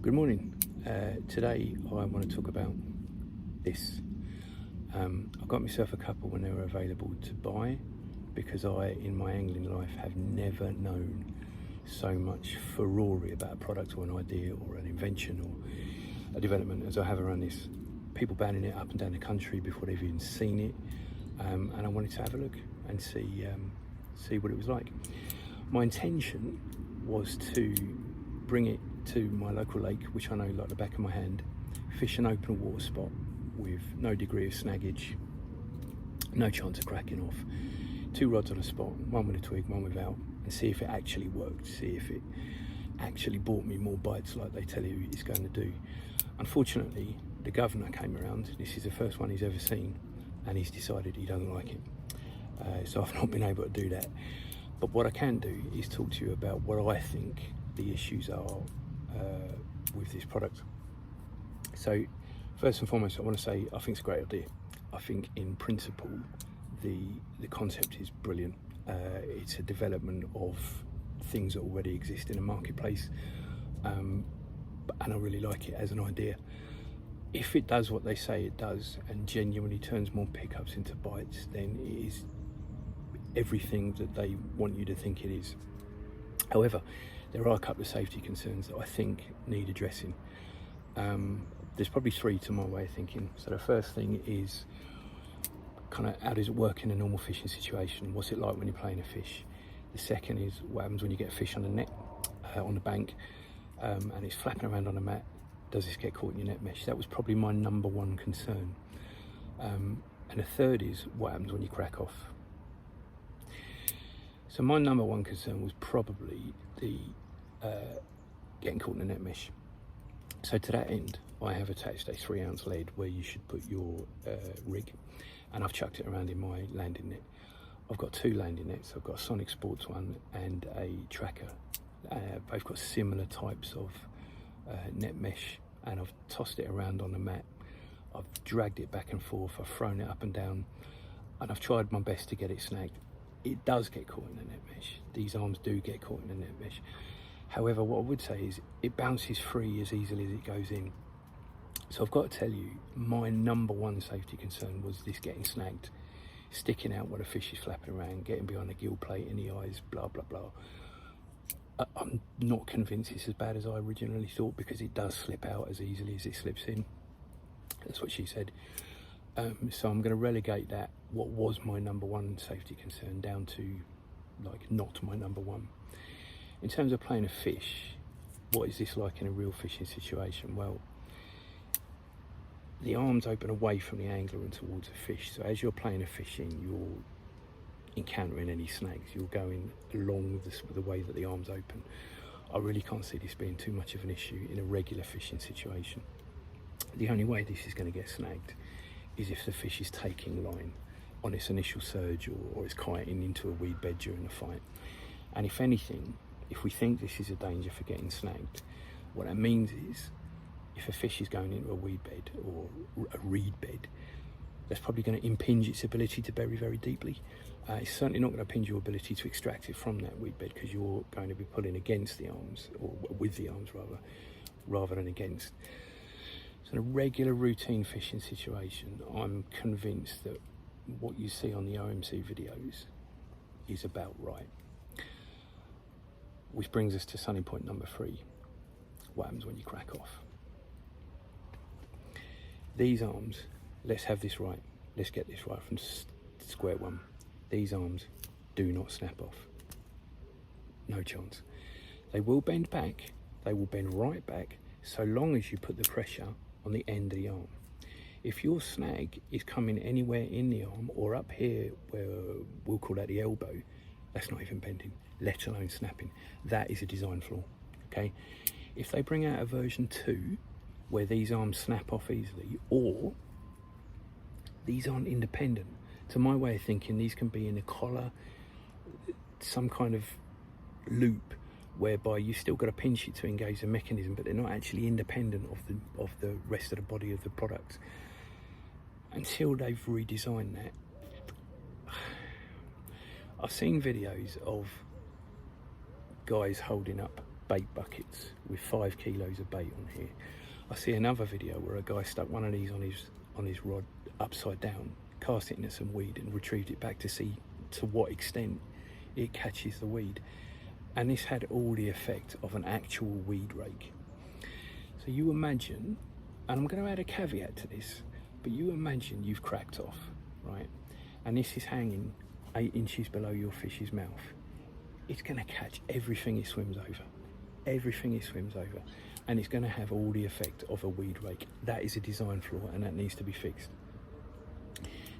Good morning. Today I want to talk about this. I got myself a couple when they were available to buy because I, in my angling life, have never known so much furore about a product or an idea or an invention or a development as I have around this. People banning it up and down the country before they've even seen it, and I wanted to have a look and see what it was like. My intention was to bring it to my local lake, which I know like the back of my hand, fish an open water spot with no degree of snaggage, no chance of cracking off, 2 rods on a spot, one with a twig, one without, and see if it actually worked, see if it actually brought me more bites like they tell you it's going to do. Unfortunately, the governor came around. This is the first one he's ever seen, and he's decided he doesn't like it. So I've not been able to do that. But what I can do is talk to you about what I think the issues are with this product. So first and foremost, I want to say I think it's a great idea. I think in principle the concept is brilliant. It's a development of things that already exist in a marketplace, and I really like it as an idea. If it does what they say it does and genuinely turns more pickups into bites, then it is everything that they want you to think it is. However, there are a couple of safety concerns that I think need addressing. There's probably 3 to my way of thinking. So the first thing is kind of how does it work in a normal fishing situation? What's it like when you're playing a fish? The second is what happens when you get a fish on the net, on the bank, and it's flapping around on the mat. Does this get caught in your net mesh? That was probably my number 1 concern. And the third is what happens when you crack off. So my number 1 concern was probably the getting caught in the net mesh. So to that end, I have attached a 3-ounce lead where you should put your rig, and I've chucked it around in my landing net. I've got 2 landing nets. I've got a Sonic Sports one and a Tracker. Both got similar types of net mesh, and I've tossed it around on the mat. I've dragged it back and forth. I've thrown it up and down, and I've tried my best to get it snagged. It does get caught in the net mesh. These arms do get caught in the net mesh. However, what I would say is it bounces free as easily as it goes in. So I've got to tell you, my number 1 safety concern was this getting snagged, sticking out while the fish is flapping around, getting behind the gill plate in the eyes, blah, blah, blah. I'm not convinced it's as bad as I originally thought, because it does slip out as easily as it slips in. That's what she said. So I'm going to relegate that, what was my number 1 safety concern, down to like not my number 1. In terms of playing a fish, what is this like in a real fishing situation? Well, the arms open away from the angler and towards the fish. So as you're playing a fish in, you're encountering any snags. You're going along the way that the arms open. I really can't see this being too much of an issue in a regular fishing situation. The only way this is going to get snagged is if the fish is taking line on its initial surge, or it's kiting into a weed bed during the fight. And if anything, if we think this is a danger for getting snagged, what that means is if a fish is going into a weed bed or a reed bed, that's probably going to impinge its ability to bury very deeply. It's certainly not going to impinge your ability to extract it from that weed bed, because you're going to be pulling against the arms, or with the arms rather than against. So in a regular routine fishing situation, I'm convinced that what you see on the OMC videos is about right. Which brings us to sunny point number 3. What happens when you crack off? These arms, let's have this right. Let's get this right from square one. These arms do not snap off. No chance. They will bend back. They will bend right back, so long as you put the pressure on the end of the arm. If your snag is coming anywhere in the arm or up here, where we'll call that the elbow, that's not even bending, let alone snapping. That is a design flaw, okay? If they bring out a version 2 where these arms snap off easily, or these aren't independent, to my way of thinking, these can be in a collar, some kind of loop, whereby you still got to pinch it to engage the mechanism, but they're not actually independent of the rest of the body of the product. Until they've redesigned that, I've seen videos of guys holding up bait buckets with 5 kilos of bait on here. I see another video where a guy stuck one of these on his rod upside down, cast it into some weed and retrieved it back to see to what extent it catches the weed. And this had all the effect of an actual weed rake. So you imagine, and I'm going to add a caveat to this, but you imagine you've cracked off, right? And this is hanging 8 inches below your fish's mouth. It's going to catch everything it swims over. Everything it swims over. And it's going to have all the effect of a weed rake. That is a design flaw, and that needs to be fixed.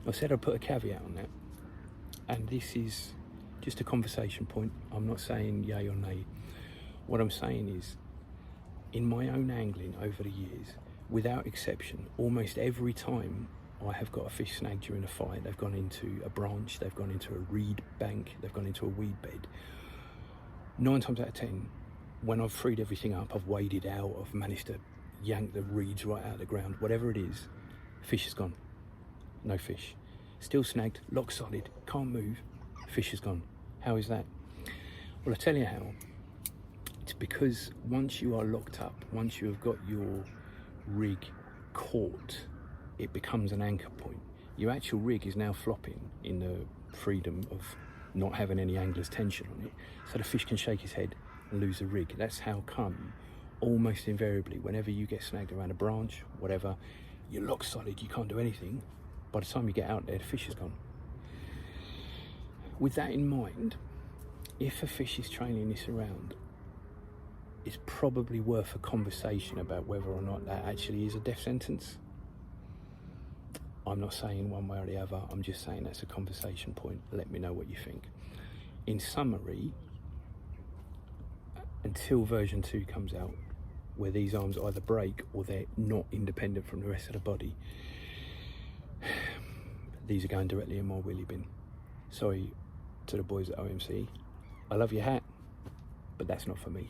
I said I'd put a caveat on that, and this is just a conversation point. I'm not saying yay or nay. What I'm saying is, in my own angling over the years, without exception, almost every time I have got a fish snagged during a fight, they've gone into a branch, they've gone into a reed bank, they've gone into a weed bed. 9 times out of 10, when I've freed everything up, I've waded out, I've managed to yank the reeds right out of the ground, whatever it is, fish is gone. No fish. Still snagged, lock solid, can't move, fish is gone. How is that? Well, I tell you how. It's because once you are locked up, once you have got your rig caught, it becomes an anchor point. Your actual rig is now flopping in the freedom of not having any angler's tension on it, so the fish can shake his head and lose the rig. That's how come, almost invariably, whenever you get snagged around a branch, whatever, you're lock solid, you can't do anything. By the time you get out there, the fish is gone. With that in mind, if a fish is trailing this around, it's probably worth a conversation about whether or not that actually is a death sentence. I'm not saying one way or the other, I'm just saying that's a conversation point. Let me know what you think. In summary, until version 2 comes out, where these arms either break or they're not independent from the rest of the body, these are going directly in my wheelie bin. Sorry to the boys at OMC. I love your hat, but that's not for me.